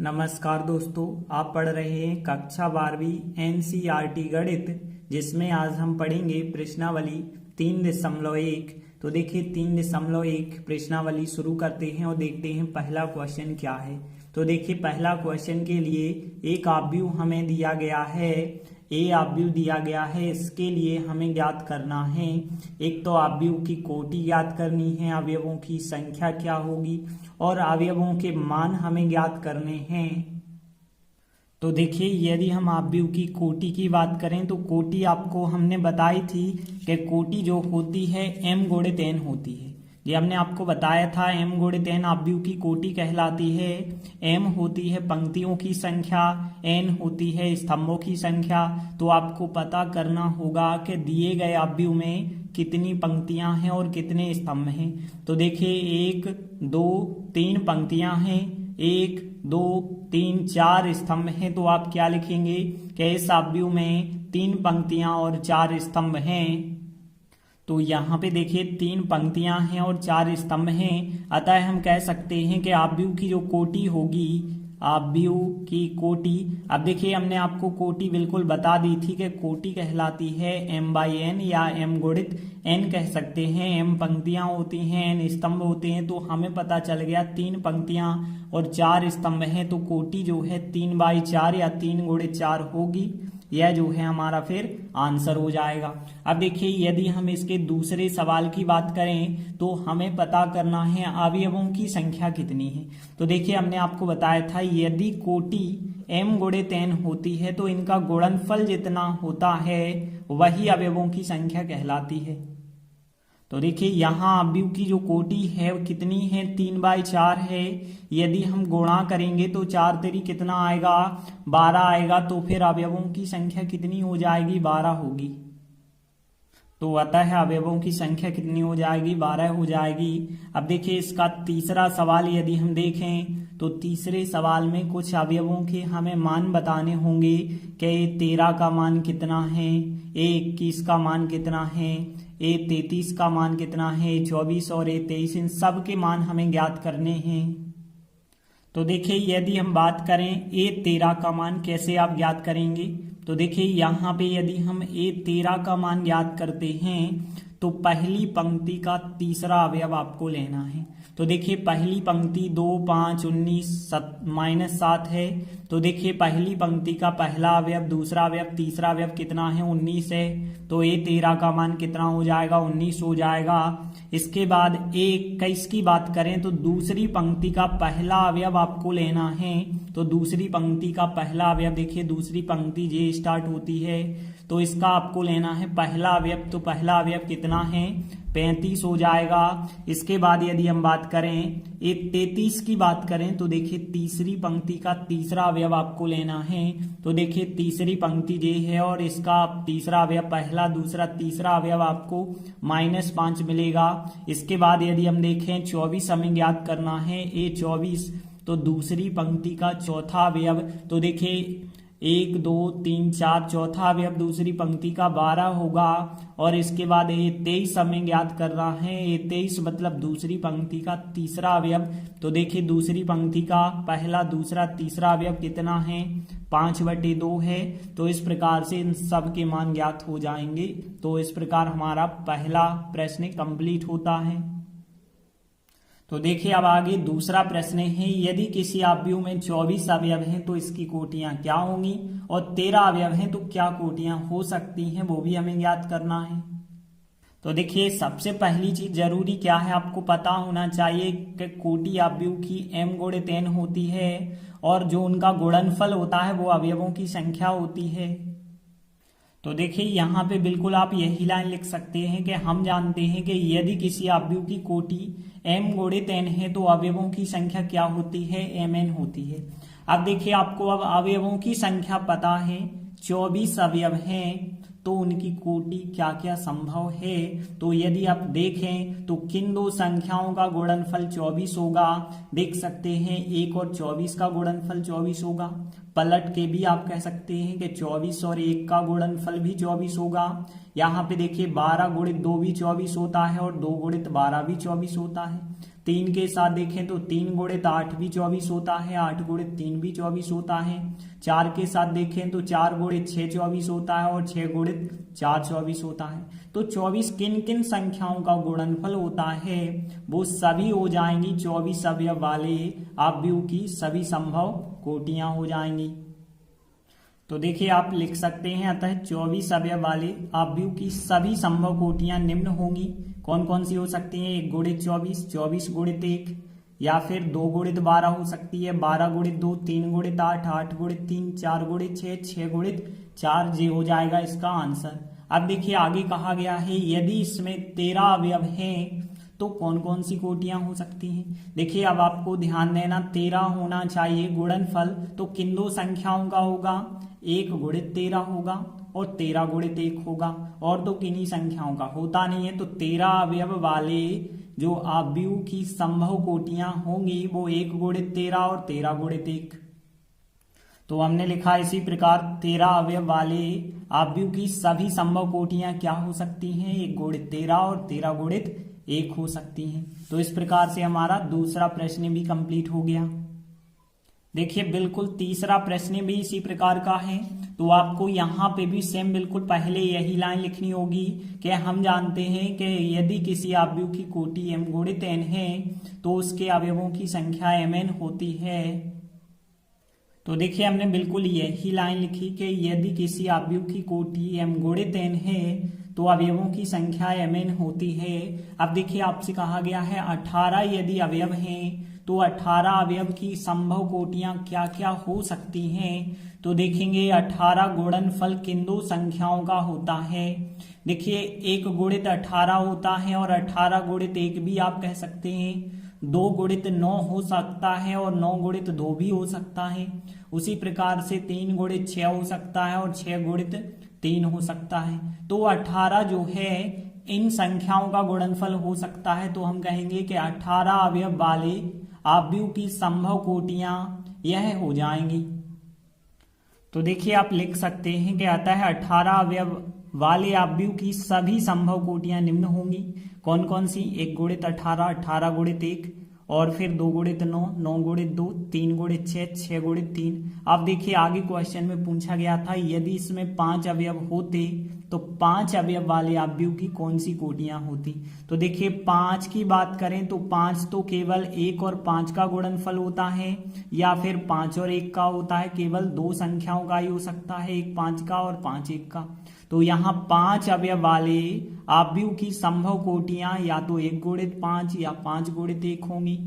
नमस्कार दोस्तों, आप पढ़ रहे हैं कक्षा 12वीं एनसीईआरटी गणित, जिसमें आज हम पढ़ेंगे प्रश्नावली 3.1। तो देखिए 3.1 प्रश्नावली शुरू करते हैं और देखते हैं पहला क्वेश्चन क्या है। तो देखिए पहला क्वेश्चन के लिए एक आव्यूह हमें दिया गया है, ए आव्यूह दिया गया है। इसके लिए हमें ज्ञात करना है, एक तो आव्यूह की कोटि ज्ञात करनी है, अवयवों की संख्या क्या होगी और अवयवों के मान हमें ज्ञात करने हैं। तो देखिए यदि हम आव्यूह की कोटि की बात करें तो कोटि आपको हमने बताई थी कि कोटि जो होती है m गुणित n होती है। ये हमने आपको बताया था m गुणित n आव्यूह की कोटि कहलाती है। m होती है पंक्तियों की संख्या, n होती है स्तंभों की संख्या। तो आपको पता करना होगा कि दिए गए आव्यूह में कितनी पंक्तियां हैं और कितने स्तंभ हैं। तो देखिए 1 2 3 पंक्तियां हैं, 1 2 3 4 स्तंभ हैं। तो आप क्या लिखेंगे कि इस आव्यूह में 3 पंक्तियां और 4 स्तंभ हैं। तो यहाँ पे देखिए 3 पंक्तियां हैं और 4 स्तंभ हैं, अतः हम कह सकते हैं कि आव्यूह की जो कोटि होगी, आव्यूह की कोटि, अब देखिए हमने आपको कोटि बिल्कुल बता दी थी कि कोटि कहलाती है m/n या m गुणित n कह सकते हैं। m पंक्तियां होती हैं, n स्तंभ होते हैं। तो हमें पता चल गया 3 पंक्तियां और 4 स्तंभ हैं, तो कोटि जो है 3/4 या 3 गुणित 4 होगी। यह जो है हमारा फिर आंसर हो जाएगा। अब देखिए यदि हम इसके दूसरे सवाल की बात करें तो हमें पता करना है अवयवों की संख्या कितनी है। तो देखिए हमने आपको बताया था यदि कोटि m गुणित n होती है तो इनका गुणनफल जितना होता है वही अवयवों की संख्या कहलाती है। तो देखिए यहाँ आव्यूह की जो कोटि है वो कितनी है, 3/4 है। यदि हम गुणा करेंगे तो 4 तेरी कितना आएगा, 12 आएगा। तो फिर अवयवों की संख्या कितनी हो जाएगी, 12 होगी। तो अतः अवयवों की संख्या कितनी हो जाएगी, 12 हो जाएगी। अब देखिए इसका तीसरा सवाल यदि हम देखें तो तीसरे सवाल में कुछ अवयवों के हमें मान बताने होंगे कि 13 का मान कितना है, A21 का मान कितना है, A33 का मान कितना है, 24 और A23, इन सब के मान हमें ज्ञात करने हैं। तो देखिए यदि हम बात करें A13 का मान कैसे आप ज्ञात करेंगे, तो देखिए यहाँ पे यदि हम A13 का मान ज्ञात करते हैं तो पहली पंक्ति का तीसरा अवयव आपको लेना है। तो देखिए पहली पंक्ति 2 5 19 -7 है। तो देखिए पहली पंक्ति का पहला अवयव, दूसरा अवयव, तीसरा अवयव कितना है, 19 है। तो A13 का मान कितना हो जाएगा, 19 हो जाएगा। इसके बाद A21 की बात करें तो दूसरी पंक्ति का पहला अवयव आपको लेना है। तो दूसरी पंक्ति का पहला अवयव, देखिए दूसरी पंक्ति J स्टार्ट होती है, तो इसका आपको लेना है पहला अवयव। तो पहला अवयव कितना है, 35 हो जाएगा। इसके बाद यदि हम बात करें A33 की बात करें तो देखिए तीसरी पंक्ति का तीसरा अवयव आपको लेना है। तो देखिए तीसरी पंक्ति J है और इसका तीसरा अवयव, पहला दूसरा तीसरा अवयव आपको -5 मिलेगा। इसके बाद यदि हम देखें 24 हमें ज्ञात करना है, A24, तो दूसरी पंक्ति का चौथा अवयव। तो देखिए 1 2 3 4 चौथा अवयव दूसरी पंक्ति का 12 होगा। और इसके बाद A23 हमें ज्ञात करना है, A23 मतलब दूसरी पंक्ति का तीसरा अवयव। तो देखिए दूसरी पंक्ति का पहला दूसरा तीसरा अवयव कितना है, 5/2 है। तो इस प्रकार से इन सब के मान ज्ञात हो जाएंगे। तो इस प्रकार हमारा पहला प्रश्न कंप्लीट होता है। तो देखिए अब आगे दूसरा प्रश्न है, यदि किसी आव्यूह में 24 अवयव हैं तो इसकी कोटियां क्या होंगी, और 13 अवयव हैं तो क्या कोटियां हो सकती हैं, वो भी हमें ज्ञात करना है। तो देखिए सबसे पहली चीज जरूरी क्या है, आपको पता होना चाहिए कि कोटि आव्यूह की m गुणित n होती है और जो उनका गुणनफल होता है वो अवयवों की संख्या होती है। तो देखिए यहाँ पे बिल्कुल आप यही लाइन लिख सकते हैं कि हम जानते हैं कि यदि किसी आव्यूह की कोटि m गुणित n है तो अवयवों की संख्या क्या होती है, mn होती है। अब देखिए आपको अब अवयवों की संख्या पता है, 24 अवयव हैं, तो उनकी कोटि क्या क्या संभव है। तो यदि आप देखें तो किन दो संख्याओं का गुणनफल 24 होगा, देख सकते हैं 1 और 24 का गुणनफल 24 होगा। पलट के भी आप कह सकते हैं कि 24 और 1 का गुणनफल भी 24 होगा। यहाँ पे देखिए 12 गुणित 2 भी 24 होता है और 2 गुणित 12 भी 24 होता है। 3 के साथ देखें तो 3 गुणित 8 भी 24 होता है, 8 गुणित 3 भी 24 होता है। 4 के साथ देखें तो 4 गुणित 6 24 होता है और 6 गुणित 4 24 होता है। तो 24 किन किन संख्याओं का गुणनफल होता है, वो सभी हो जाएंगी 24 अवयव वाले आव्यूह की सभी संभव कोटियां हो जाएंगी। तो देखिए आप लिख सकते हैं, अतः 24 अवयव वाले आव्यूह की सभी संभव कोटियां निम्न होंगी। कौन कौन सी हो सकती हैं? 1 गुणित 24, 24 गुणित 1, या फिर 2 गुणित 12 हो सकती है, 12 गुणित 2, 3 गुणित 8, 8 गुणित 3, 4 गुणित 6, 6 गुणित 4, ये हो जाएगा इसका आंसर। अब देखिए आगे कहा गया है यदि इसमें 13 अवयव हैं तो कौन कौन सी कोटियां हो सकती हैं। देखिए अब आपको ध्यान देना, 13 होना चाहिए गुणनफल, तो किन दो संख्याओं का होगा? 1 गुणित 13 होगा और 13 गुणित 1 होगा, और तो किन्हीं संख्याओं का होता नहीं है। तो 13 अवयव वाले जो आव्यूह की संभव कोटियां होंगी वो 1 गुणित 13 और 13 गुणित 1। तो हमने लिखा इसी प्रकार 13 अवयव वाले आव्यूह की सभी संभव कोटियां क्या हो सकती हैं? 1 गुणित 13 और 13 गुणित 1 हो सकती हैं। तो इस प्रकार से हमारा दूसरा प्रश्न भी कंप्लीट हो गया। देखिए बिल्कुल तीसरा प्रश्न भी इसी प्रकार का है, तो आपको यहाँ पे भी सेम बिल्कुल पहले यही लाइन लिखनी होगी कि हम जानते हैं कि यदि किसी आव्यूह की कोटि m गुणित n है तो उसके अवयवों की संख्या mn होती है। तो देखिए हमने बिल्कुल यही लाइन लिखी कि यदि किसी आव्यूह की कोटि m गुणित n है तो अवयवों की संख्या mn होती है। अब देखिए आपसे कहा गया है 18 यदि अवयव हैं तो 18 अवयव की संभव कोटियां क्या क्या हो सकती हैं। तो देखेंगे 18 गुणनफल किन दो संख्याओं का होता है। देखिए 1 गुणित 18 होता है और 18 गुणित 1 भी आप कह सकते हैं। 2 गुणित 9 हो सकता है और 9 गुणित 2 भी हो सकता है। उसी प्रकार से 3 गुणित 6 हो सकता है और 6 गुणित 3 हो सकता है। तो 18 जो है इन संख्याओं का गुणनफल हो सकता है। तो हम कहेंगे कि 18 अवयव वाले आव्यूह की संभव कोटियां यह हो जाएंगी। तो देखिए आप लिख सकते हैं कि अतः 18 अवयव वाले आव्यूह की सभी संभव कोटियां निम्न होंगी। कौन कौन सी? 1 गुणित 18, 18 गुणित 1, और फिर 2 गुणित 9, 9 गुणित 2, 3 गुणित 6, 6 गुणित 3। अब देखिए आगे क्वेश्चन में पूछा गया था यदि इसमें 5 अवयव होते तो 5 अवयव वाले आव्यूह की कौन सी कोटियां होती। तो देखिए 5 की बात करें तो 5 तो केवल 1 और 5 का गुणनफल होता है, या फिर 5 और 1 का होता है। केवल दो संख्याओं का ही हो सकता है, 1 5 का और 5 1 का। तो यहाँ 5 अवयव वाले आव्यूह की संभव कोटियां या तो 1 गुणित 5 या 5 गुणित 1 होंगी।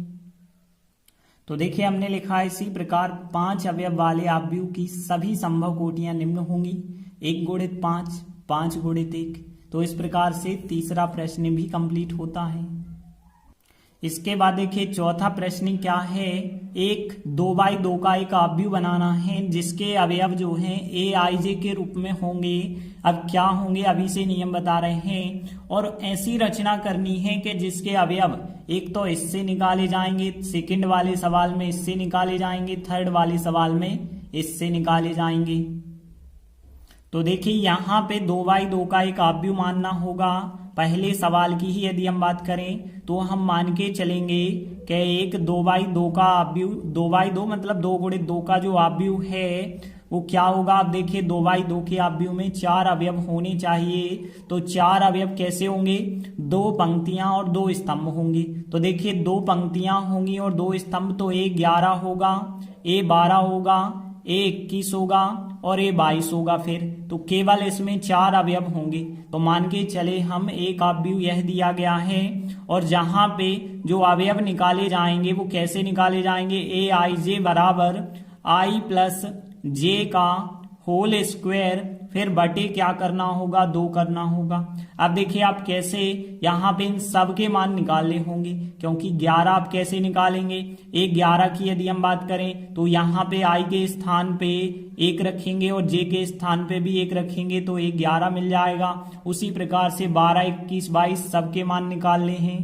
तो देखिए हमने लिखा है इसी प्रकार 5 अवयव वाले आव्यूह की सभी संभव कोटियां निम्न होंगी। 1 गुणित 5, 5 गुणित 1। तो इस प्रकार से तीसरा प्रश्न भी कंप्लीट होता है। इसके बाद देखिए चौथा प्रश्न क्या है। एक 2x2 का एक आव्यूह बनाना है जिसके अवयव जो हैं aij के रूप में होंगे। अब क्या होंगे अभी से नियम बता रहे हैं, और ऐसी रचना करनी है कि जिसके अवयव एक तो इससे निकाले जाएंगे, सेकंड वाले सवाल में इससे निकाले जाएंगे, थर्ड वाले सवाल में इससे निकाले जाएंगे। तो देखिए यहाँ पे 2x2 का एक आव्यूह मानना होगा। पहले सवाल की ही यदि हम बात करें तो हम मान के चलेंगे कि एक 2x2 का आव्यूह, 2x2 मतलब 2 गुणित 2 का जो आव्यूह है वो क्या होगा। अब देखिए 2x2 के आव्यूह में 4 अवयव होने चाहिए। तो 4 अवयव कैसे होंगे? 2 पंक्तियां और 2 स्तंभ होंगे। तो देखिए 2 पंक्तियां होंगी और 2 स्तंभ, तो A 11 होगा, A 12 होगा, A 21 होगा और A 22 होगा। फिर तो केवल इसमें 4 अवयव होंगे। तो मान के चले हम एक आव्यूह यह दिया गया है, और जहां पे जो अवयव निकाले जाएंगे वो कैसे निकाले जाएंगे। aij बराबर i प्लस j का होल स्क्वायर, फिर बटे क्या करना होगा, 2 करना होगा। अब देखिए आप कैसे यहाँ पे इन सब के मान निकालने होंगे, क्योंकि 11 आप कैसे निकालेंगे। 11 की यदि हम बात करें तो यहाँ पे i के स्थान पे 1 रखेंगे और j के स्थान पे भी 1 रखेंगे, तो 11 मिल जाएगा। उसी प्रकार से 12, 21, 22 सबके मान निकालने हैं।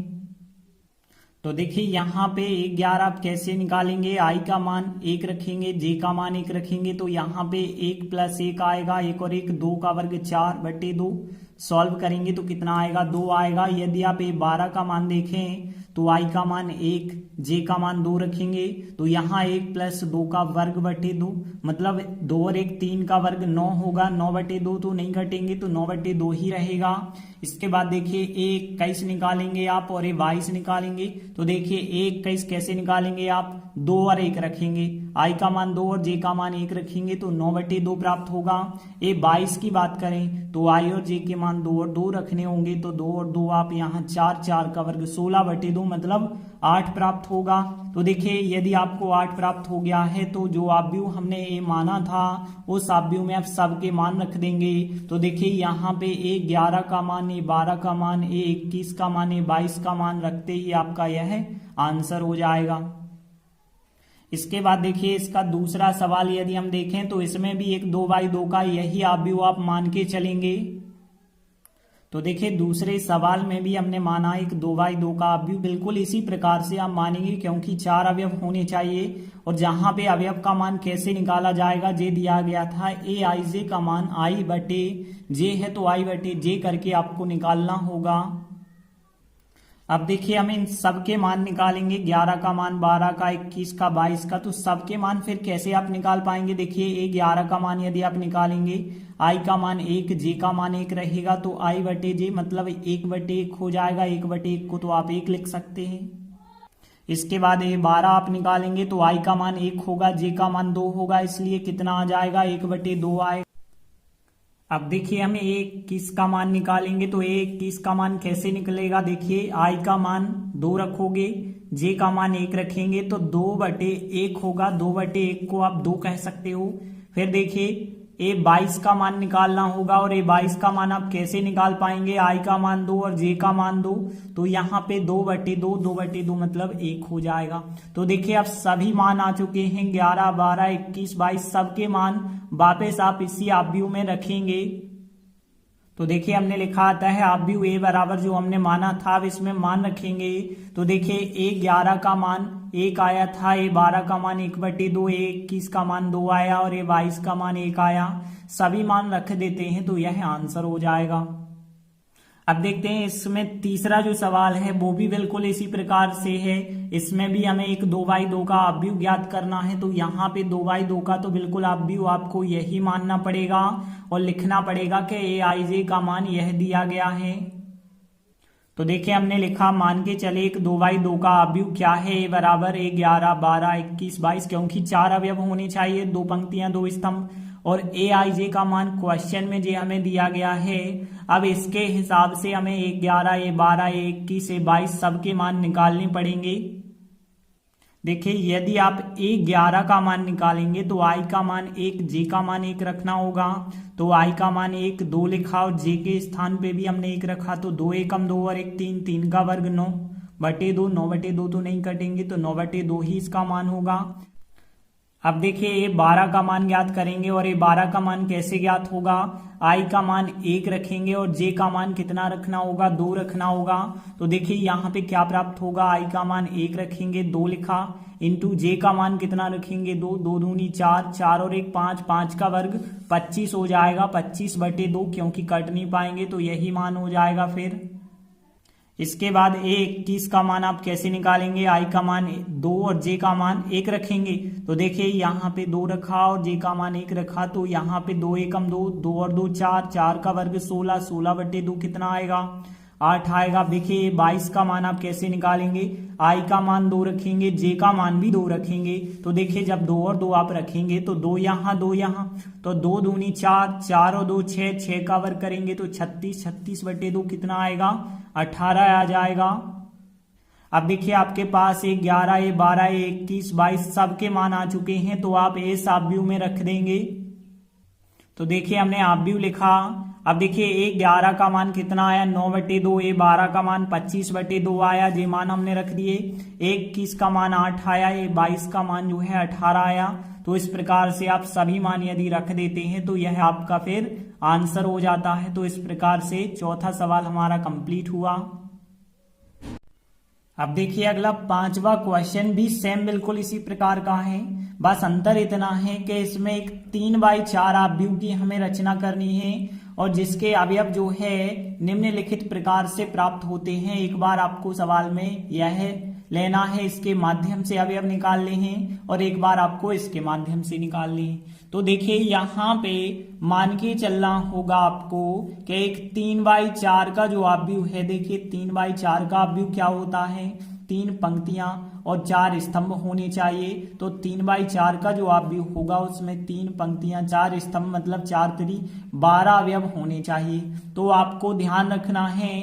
तो देखिए यहाँ पे 11 आप कैसे निकालेंगे। i का मान 1 रखेंगे, j का मान 1 रखेंगे, तो यहाँ पे 1 प्लस 1 आएगा, 1 और 1 2 का वर्ग 4 बटे 2। सॉल्व करेंगे तो कितना आएगा, 2 आएगा। यदि आप 12 का मान देखें तो आई का मान 1, जे का मान 2 रखेंगे तो यहाँ 1 + 2 का वर्ग बटे 2, मतलब 2 और 1 3 का वर्ग 9 होगा, 9/2 तो नहीं घटेंगे तो 9/2 ही रहेगा। इसके बाद देखिए ए 21 निकालेंगे आप और ए 22 निकालेंगे तो देखिए ए 21 कैसे निकालेंगे आप, 2 और 1 रखेंगे, आई का मान 2 और जे का मान 1 रखेंगे तो 9/2 प्राप्त होगा। ए 22 की बात करें तो आई और जे के मान 2 और 2 रखने होंगे तो 2 और 2 आप यहाँ 4, 4 का वर्ग 16/2 मतलब 8 प्राप्त होगा। तो देखिए यदि आपको 8 प्राप्त हो गया है तो जो आव्यूह हमने ए माना था उस आव्यूह में आप सबके मान रख देंगे। तो देखिए यहाँ पे ए 11 का मान, ए 12 का मान, ए 21 का मान, ए 22 का मान रखते ही आपका यह आंसर हो जाएगा। इसके बाद देखिए इसका दूसरा सवाल यदि हम देखें तो इसमें भी एक 2/2 का यही आव्यूह आप मान के चलेंगे। तो देखिए दूसरे सवाल में भी हमने माना एक 2/2 का आव्यूह, बिल्कुल इसी प्रकार से आप मानेंगे क्योंकि 4 अवयव होने चाहिए। और जहां पे अवयव का मान कैसे निकाला जाएगा, जे दिया गया था ए आई जे का मान आई बटे जे है तो आई बटे जे करके आपको निकालना होगा। अब देखिए हम इन सबके मान निकालेंगे, 11 का मान, 12 का, 21 का, 22 का, तो सबके मान फिर कैसे आप निकाल पाएंगे। देखिए ए 11 का मान यदि आप निकालेंगे, आई का मान 1, जे का मान 1 रहेगा तो आई बटे जे मतलब 1/1 हो जाएगा, 1/1 को तो आप 1 लिख सकते हैं। इसके बाद ए 12 आप निकालेंगे तो आई का मान 1 होगा, जे का मान 2 होगा, इसलिए कितना आ जाएगा 1/2 आएगा। अब देखिए हम ए 21 का मान निकालेंगे तो ए 21 का मान कैसे निकलेगा, देखिए आई का मान 2 रखोगे, जे का मान 1 रखेंगे तो 2/1 होगा, 2/1 को आप 2 कह सकते हो। फिर देखिए ए 22 का मान निकालना होगा और ए 22 का मान आप कैसे निकाल पाएंगे, आई का मान 2 और जे का मान 2, तो यहाँ पे 2/2, 2/2 मतलब 1 हो जाएगा। तो देखिए अब सभी मान आ चुके हैं, 11, 12, 21, 22 सबके मान वापस आप इसी आव्यूह में रखेंगे। तो देखिए हमने लिखा आता है आव्यूह ए बराबर जो हमने माना था अब इसमें मान रखेंगे। तो देखिए ए 11 का मान 1 आया था, ए 12 का मान 1/2, ए 21 का मान 2 आया और ए 22 का मान 1 आया, सभी मान रख देते हैं तो यह आंसर हो जाएगा। अब देखते हैं इसमें तीसरा जो सवाल है वो भी बिल्कुल इसी प्रकार से है। इसमें भी हमें एक 2/2 का आव्यूह ज्ञात करना है। तो यहाँ पे 2/2 का तो बिल्कुल आव्यूह आपको यही मानना पड़ेगा और लिखना पड़ेगा कि ए आई जे का मान यह दिया गया है। तो देखिए हमने लिखा, मान के चले एक 2/2 का आव्यूह क्या है, ए बराबर ए 11, 12, 21, 22, क्योंकि 4 अवयव होने चाहिए, 2 पंक्तियां 2 स्तंभ, और ए आई जे का मान क्वेश्चन में जे हमें दिया गया है। अब इसके हिसाब से हमें ए 11, ए 12, ए 21, ए 22 सबके मान निकालने पड़ेंगे। देखिए यदि आप ए 11 का मान निकालेंगे तो आई का मान 1, जे का मान 1 रखना होगा, तो आई का मान 1, 2 लिखा और जे के स्थान पे भी हमने 1 रखा, तो 2 एकम 2 और 1 3, 3 का वर्ग 9/2, 9/2 तो नहीं कटेंगे तो 9/2 ही इसका मान होगा। अब देखिए ए 12 का मान ज्ञात करेंगे और ए 12 का मान कैसे ज्ञात होगा, आई का मान 1 रखेंगे और जे का मान कितना रखना होगा, 2 रखना होगा। तो देखिए यहाँ पे क्या प्राप्त होगा, आई का मान 1 रखेंगे, 2 लिखा, इंटू जे का मान कितना रखेंगे, 2, 2 दूनी 4, 4 और 1 5, 5 का वर्ग 25 हो जाएगा, 25/2, क्योंकि कट नहीं पाएंगे तो यही मान हो जाएगा। फिर इसके बाद ए 21 का मान आप कैसे निकालेंगे, आई का मान 2 और जे का मान 1 रखेंगे। तो देखिए यहाँ पे 2 रखा और जे का मान 1 रखा, तो यहाँ पे 2 एकम 2, 2 और 2 4, 4 का वर्ग 16, 16/2 कितना आएगा, 8 आएगा। देखिए 22 का मान आप कैसे निकालेंगे, आई का मान 2 रखेंगे, जे का मान भी 2 रखेंगे। तो देखिए जब 2 और 2 आप रखेंगे तो 2 यहाँ 2 यहाँ, तो 2 दूनी 4, 4 और 2 6, 6 का वर्ग करेंगे तो 36, 36/2 कितना आएगा, 18 आ जाएगा। अब देखिए आपके पास ए 11, ए 12, ए 21, 22 सबके मान आ चुके हैं, तो आप इस आव्यूह में रख देंगे। तो देखिए हमने आव्यूह लिखा। अब देखिए ए 11 का मान कितना आया, 9/2, ए 12 का मान 25/2 आया, जे मान हमने रख दिए। ए 21 का मान 8 आया, ए 22 का मान जो है 18 आया। तो इस प्रकार से आप सभी मान यदि रख देते हैं तो यह आपका फिर आंसर हो जाता है। तो इस प्रकार से चौथा सवाल हमारा कंप्लीट हुआ। अब देखिए अगला 5वां क्वेश्चन भी सेम बिल्कुल इसी प्रकार का है, बस अंतर इतना है कि इसमें एक 3/4 आव्यूह की हमें रचना करनी है और जिसके अवयव जो है निम्नलिखित प्रकार से प्राप्त होते हैं। एक बार आपको सवाल में यह लेना है, इसके माध्यम से अवयव निकालने हैं और एक बार आपको इसके माध्यम से निकालने हैं। तो देखिए यहाँ पे मान के चलना होगा आपको कि एक 3/4 का जो आव्यूह है, देखिए 3/4 का आव्यूह क्या होता है, 3 पंक्तियां और 4 स्तंभ होने चाहिए। तो 3/4 का जो आव्यूह होगा उसमें 3 पंक्तियां 4 स्तंभ मतलब 4 3 12 अवयव होने चाहिए। तो आपको ध्यान रखना है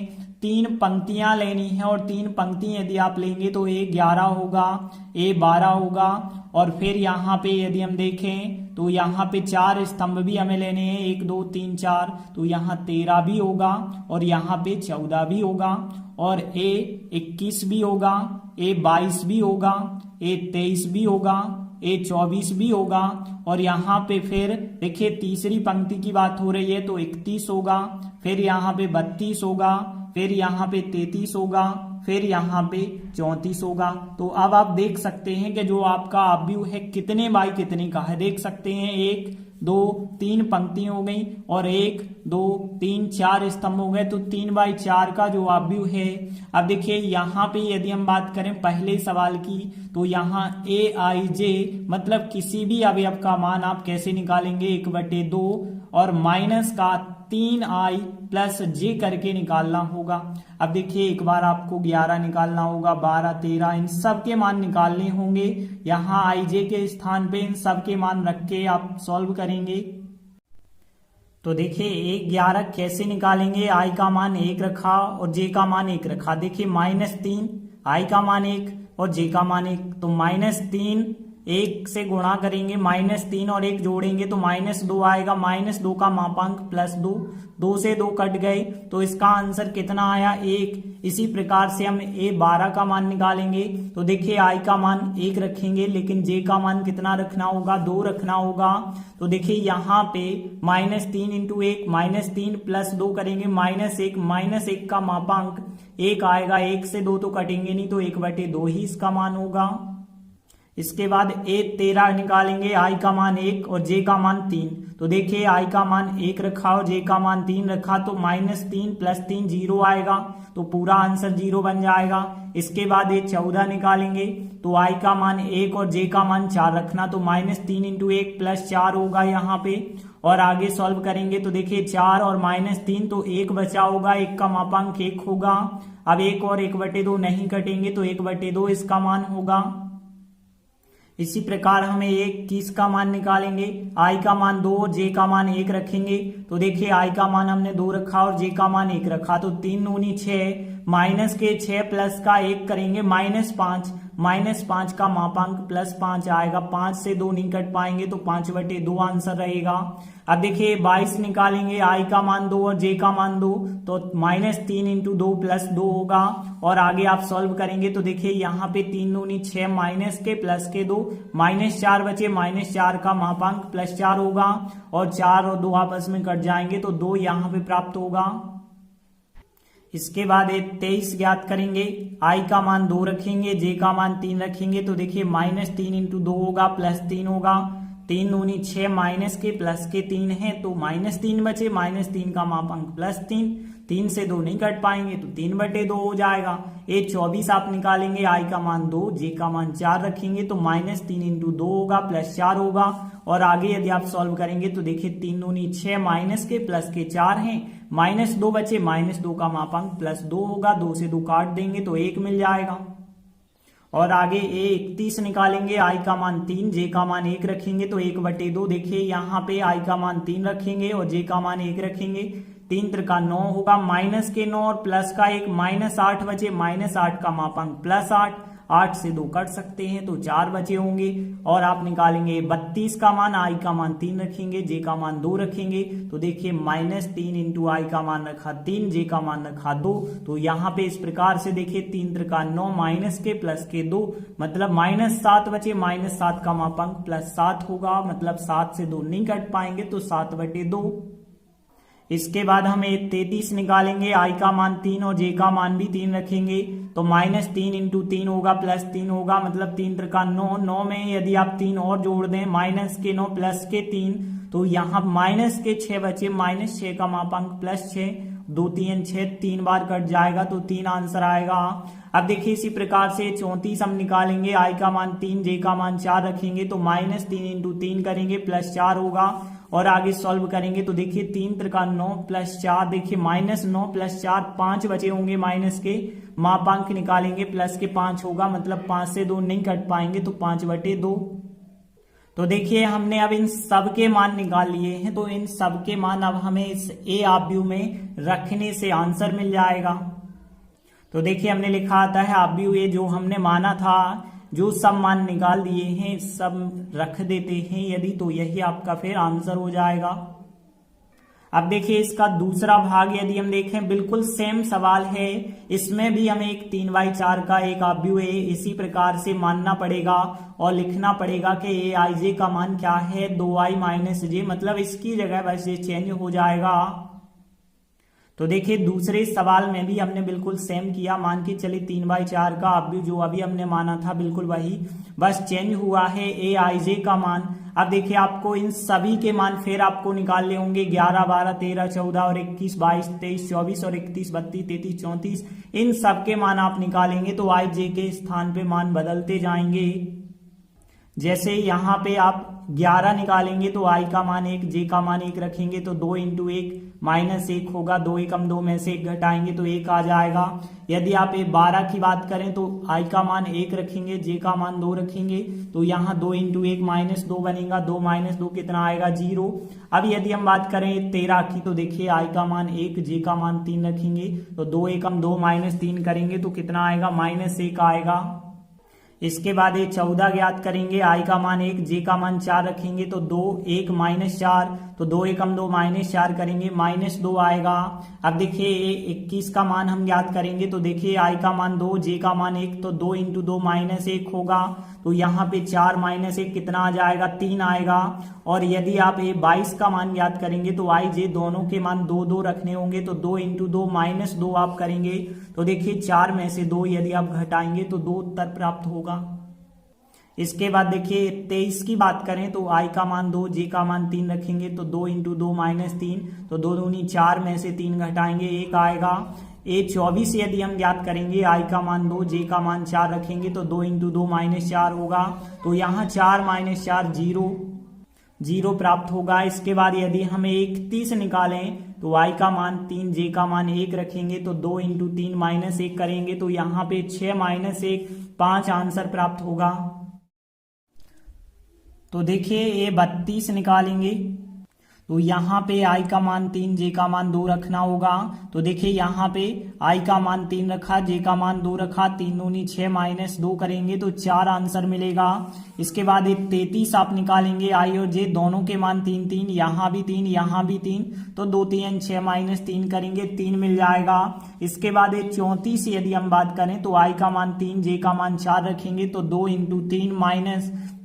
3 पंक्तियां लेनी है और 3 पंक्ति यदि आप लेंगे तो ए 11 होगा, ए 12 होगा और फिर यहाँ पे यदि हम देखें तो यहाँ पे 4 स्तंभ भी हमें लेने हैं, 1 2 3 4, तो यहाँ 13 भी होगा और यहाँ पे 14 भी होगा और ए 21 भी होगा, ए 22 भी होगा, ए 23 भी होगा, ए 24 भी होगा और यहाँ पे फिर देखिए तीसरी पंक्ति की बात हो रही है तो 31 होगा, फिर यहाँ पे 32 होगा, फिर यहाँ पे 33 होगा, फिर यहाँ पे 34 होगा। तो अब आप देख सकते हैं कि जो आपका आव्यूह है कितने बाई कितने का है, देख सकते हैं 1 2 3 पंक्ति हो गई और 1 2 3 4 स्तंभ हो गए, तो 3/4 का जो आव्यूह है। अब देखिए यहाँ पे यदि हम बात करें पहले सवाल की तो यहाँ aij मतलब किसी भी अवयव का मान आप कैसे निकालेंगे, 1/2 और माइनस का 3i प्लस j करके निकालना होगा। अब देखिए एक बार आपको 11 निकालना होगा, 12 13 इन सब के मान निकालने होंगे। यहाँ i j के स्थान पे इन सब के मान रख के आप सॉल्व करेंगे। तो देखिए 1 11 कैसे निकालेंगे, i का मान 1 रखा और j का मान 1 रखा। देखिए -3 i का मान 1 और j का मान 1, तो -3 1 से गुणा करेंगे, -3 और 1 जोड़ेंगे तो -2 आएगा, -2 का मापांक +2, 2 से 2 कट गए तो इसका आंसर कितना आया 1। इसी प्रकार से हम a12 का मान निकालेंगे तो देखिए i का मान 1 रखेंगे लेकिन j का मान कितना रखना होगा, 2 रखना होगा। तो देखिए यहाँ पे -3 × 1 -3 + 2 करेंगे, -1 का मापांक 1 आएगा, 1 से 2 तो कटेंगे नहीं तो 1/2 ही इसका मान होगा। इसके बाद a13 निकालेंगे, i का मान 1 और j का मान 3। तो देखिए i का मान 1 रखा और j का मान 3 रखा तो -3 + 3 0 आएगा, तो पूरा आंसर 0 बन जाएगा। इसके बाद a14 निकालेंगे तो i का मान 1 और j का मान 4 रखना, तो -3 × 1 + 4 होगा यहाँ पे। और आगे सॉल्व करेंगे तो देखिए 4 और -3 तो 1 बचा होगा, 1 का मापांक 1 होगा। अब 1 और 1/2 नहीं कटेंगे तो 1/2 इसका मान होगा। इसी प्रकार हमें 21 का मान निकालेंगे, i का मान 2 और j का मान 1 रखेंगे। तो देखिए i का मान हमने 2 रखा और j का मान 1 रखा, तो 3 दूनी 6, माइनस के 6 प्लस का 1 करेंगे -5, -5 का मापांक +5 आएगा, 5 से 2 नहीं कट पाएंगे तो 5/2 आंसर रहेगा। अब देखिए 22 निकालेंगे, i का मान 2 और j का मान 2 तो -3 × 2 + 2 होगा। और आगे आप सॉल्व करेंगे तो देखिए यहाँ पे 3 दूनी 6, माइनस के प्लस के 2, -4 बचे, -4 का मापांक +4 होगा और 4 और 2 आपस में कट जाएंगे तो 2 यहाँ पे प्राप्त होगा। इसके बाद 23 ज्ञात करेंगे, i का मान 2 रखेंगे, j का मान 3 रखेंगे। तो देखिए -3 × 2 होगा +3 होगा, 3 दूनी 6, माइनस के प्लस के 3 है तो -3 बचे, -3 का मापांक +3, 3 से 2 नहीं कट पाएंगे तो 3/2 हो जाएगा। 24 आप निकालेंगे, i का मान 2, j का मान 4 रखेंगे तो -3 × 2 होगा +4 होगा। और आगे यदि आप सॉल्व करेंगे तो देखिए 3 दूनी 6, माइनस के प्लस के 4 हैं, -2 बचे, -2 का मापांक +2 होगा, 2 से 2 काट देंगे तो 1 मिल जाएगा। और आगे a31 निकालेंगे, i का मान 3, j का मान 1 रखेंगे तो 1/2। देखिए यहाँ पे i का मान 3 रखेंगे और j का मान 1 रखेंगे, 3 त्रिका 9 होगा, माइनस के 9 और प्लस का 1, -8 बचे, -8 का मापांक +8, 8 से 2 कट सकते हैं तो 4 बचे होंगे। और आप निकालेंगे 32 का मान, i का मान 3 रखेंगे, j का मान 2 रखेंगे। तो देखिए -3 × i का मान रखा 3, j का मान रखा 2, तो यहाँ पे इस प्रकार से देखिए 3 त्रिका 9, माइनस के प्लस के 2 मतलब -7 बचे, -7 का मापांक +7 होगा, मतलब 7 से 2 नहीं कट पाएंगे तो 7/2। इसके बाद हमें 33 निकालेंगे, आई का मान 3 और जे का मान भी 3 रखेंगे तो -3 इंटू 3 होगा +3 होगा, मतलब 3 त्रिका 9। 9 में यदि आप 3 और जोड़ दें -9 +3 तो यहाँ -6 बचे, -6 का मापांक +6, 2 3 6 3 बार कट जाएगा तो 3 आंसर आएगा। अब देखिए इसी प्रकार से 34 हम निकालेंगे, आई का मान 3 जे का मान 4 रखेंगे तो -3 इंटू 3 करेंगे +4 होगा और आगे सॉल्व करेंगे तो देखिए 3 त्रिका 9 +4, देखिए -9 +4 5 बचे होंगे, माइनस के मापांक निकालेंगे प्लस के 5 होगा, मतलब 5 से 2 नहीं कट पाएंगे तो 5/2। तो देखिए हमने अब इन सब के मान निकाल लिए हैं, तो इन सब के मान अब हमें इस ए आव्यूह में रखने से आंसर मिल जाएगा। तो देखिए हमने लिखा आता है आव्यूह ए जो हमने माना था, जो सब मान निकाल दिए हैं सब रख देते हैं यदि, तो यही आपका फिर आंसर हो जाएगा। अब देखिए इसका दूसरा भाग यदि हम देखें, बिल्कुल सेम सवाल है, इसमें भी हमें एक 3/4 का एक आव्यूह है, इसी प्रकार से मानना पड़ेगा और लिखना पड़ेगा कि ए आई जे का मान क्या है 2i - जे, मतलब इसकी जगह बस ये चेंज हो जाएगा। तो देखिए दूसरे सवाल में भी हमने बिल्कुल सेम किया, मान के चले 3/4 का आव्यूह जो अभी हमने माना था बिल्कुल वही, बस चेंज हुआ है ए आई जे का मान। अब देखिए आपको इन सभी के मान फिर आपको निकालने होंगे, 11 12 13 14 और 21 22 23 24 और 31 32 33 34, इन सब के मान आप निकालेंगे तो आई जे के स्थान पे मान बदलते जाएंगे। जैसे यहाँ पे आप 11 निकालेंगे तो आई का मान 1, जे का मान 1 रखेंगे तो 2 इंटू 1 -1 होगा, 2 एकम 2 में से 1 घटाएंगे तो 1 आ जाएगा। यदि आप 12 की बात करें तो आई का मान 1 रखेंगे, जे का मान 2 रखेंगे तो यहाँ 2 इंटू 1 -2 बनेगा, 2 - 2 कितना आएगा 0। अब यदि हम बात करें 13 की तो देखिए आई का मान 1, जे का मान 3 रखेंगे तो 2 एकम 2 -3 करेंगे तो कितना आएगा -1 आएगा। इसके बाद ये 14 ज्ञात करेंगे, आई का मान 1, जे का मान 4 रखेंगे तो 2 1 -4 तो 2 एकम 2 -4 करेंगे -2 आएगा। अब देखिए 21 का मान हम ज्ञात करेंगे तो देखिए आई का मान 2, जे का मान 1 तो 2 इंटू 2 -1 होगा, तो यहाँ पे 4 -1 कितना आ जाएगा 3 आएगा। और यदि आप 22 का मान ज्ञात करेंगे तो आई जे दोनों के मान 2 2 रखने होंगे तो 2 इंटू 2 -2 आप करेंगे तो देखिए 4 में से 2 यदि आप घटाएंगे तो 2 उत्तर प्राप्त होगा। इसके बाद देखिए 23 की बात करें तो आई का मान 2, जे का मान 3 रखेंगे तो 2 इंटू 2 -3 तो 2 दूनी 4 में से 3 घटाएंगे 1 आएगा। 24 यदि हम ज्ञात करेंगे, आई का मान 2, जे का मान 4 रखेंगे तो 2 इंटू 2 -4 होगा, तो यहाँ 4 - 4 0 प्राप्त होगा। इसके बाद यदि हमें 31 निकालें तो आई का मान 3, जे का मान 1 रखेंगे तो 2 इंटू 3 -1 करेंगे तो यहाँ पे 6 -1 5 आंसर प्राप्त होगा। तो देखिए ये 32 निकालेंगे तो यहाँ पे आई का मान 3, जे का मान 2 रखना होगा, तो देखिए यहाँ पे आई का मान 3 रखा, जे का मान 2 रखा, 3 दूनी 6 -2 करेंगे तो 4 आंसर मिलेगा। इसके बाद ये 33 आप निकालेंगे, आई और जे दोनों के मान 3 3, यहाँ भी 3 यहाँ भी 3 तो 2 3 6 -3 करेंगे 3 मिल जाएगा। इसके बाद ये 34 यदि हम बात करें तो आई का मान 3, जे का मान 4 रखेंगे तो 2 इंटू 3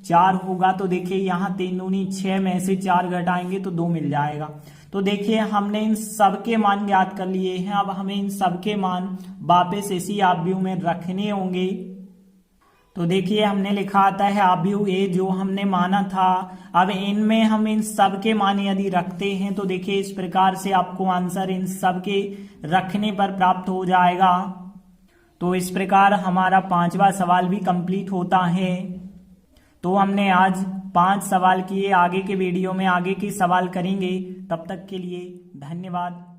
-4 होगा, तो देखिए यहाँ 3 दूनी 6 में से 4 घटाएंगे तो 2 मिल जाएगा। तो देखिए हमने इन सब के मान ज्ञात कर लिए हैं, अब हमें इन सब के मान वापस इसी आव्यूह में रखने होंगे। तो देखिए हमने लिखा आता है आव्यूह ए जो हमने माना था, अब इनमें हम इन सब के मान यदि रखते हैं तो देखिए इस प्रकार से आपको आंसर इन सब के रखने पर प्राप्त हो जाएगा। तो इस प्रकार हमारा 5वां सवाल भी कंप्लीट होता है। तो हमने आज 5 सवाल किए, आगे के वीडियो में आगे के सवाल करेंगे। तब तक के लिए धन्यवाद।